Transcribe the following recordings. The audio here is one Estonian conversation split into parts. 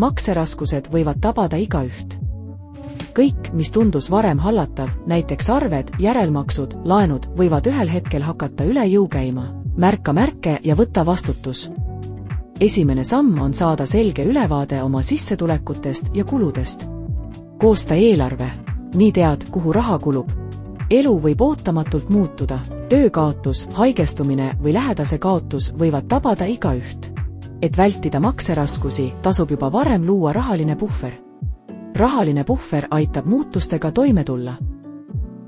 Makseraskused võivad tabada igaüht. Kõik, mis tundus varem hallatav, näiteks arved, järelmaksud, laenud, võivad ühel hetkel hakata üle jõu käima. Märka märke ja võta vastutus. Esimene samm on saada selge ülevaade oma sissetulekutest ja kuludest. Koosta eelarve. Nii tead, kuhu raha kulub. Elu võib ootamatult muutuda. Töökaotus, haigestumine või lähedase kaotus võivad tabada igaüht. Et vältida makseraskusi, tasub juba varem luua rahaline puhver. Rahaline puhver aitab muutustega toime tulla.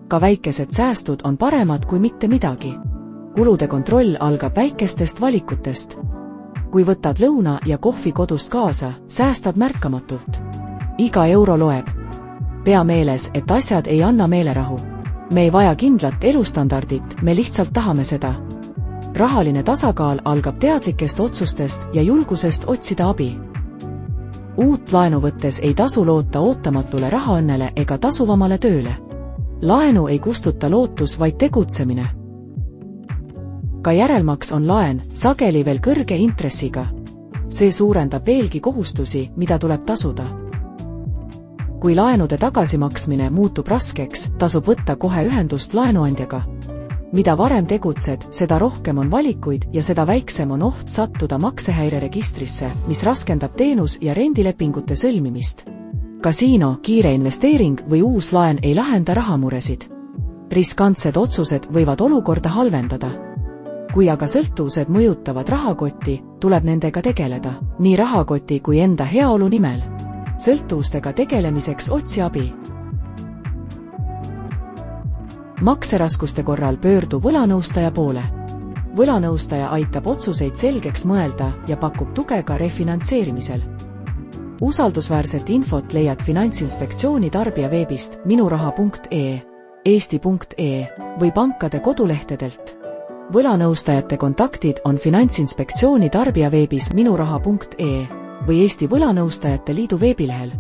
Ka väikesed säästud on paremad kui mitte midagi. Kulude kontroll algab väikestest valikutest. Kui võtad lõuna ja kohvi kodust kaasa, säästad märkamatult. Iga euro loeb. Pea meeles, et asjad ei anna meelerahu. Me ei vaja kindlat elustandardit, me lihtsalt tahame seda. Rahaline tasakaal algab teadlikest otsustest ja julgusest otsida abi. Uut laenu võttes ei tasu loota ootamatule rahaõnnele ega tasuvamale tööle. Laenu ei kustuta lootus, vaid tegutsemine. Ka järelmaks on laen, sageli veel kõrge intressiga. See suurendab veelgi kohustusi, mida tuleb tasuda. Kui laenude tagasimaksmine muutub raskeks, tasub võtta kohe ühendust laenuandjaga. Mida varem tegutsed, seda rohkem on valikuid ja seda väiksem on oht sattuda maksehäireregistrisse, mis raskendab teenus- ja rendilepingute sõlmimist. Kasiino, kiire investeering või uus laen ei lahenda rahamuresid. Riskantsed otsused võivad olukorda halvendada. Kui aga sõltuvused mõjutavad rahakotti, tuleb nendega tegeleda, nii rahakoti kui enda heaolu nimel. Sõltuvustega tegelemiseks otsi abi. Makseraskuste korral pöördu võlanõustaja poole. Võlanõustaja aitab otsuseid selgeks mõelda ja pakub tuge ka refinantseerimisel. Usaldusväärset infot leiad Finantsinspektsiooni tarbijaveebist minuraha.ee, eesti.ee või pankade kodulehtedelt. Võlanõustajate kontaktid on Finantsinspektsiooni tarbijaveebis minuraha.ee või Eesti Võlanõustajate Liidu veebilehel.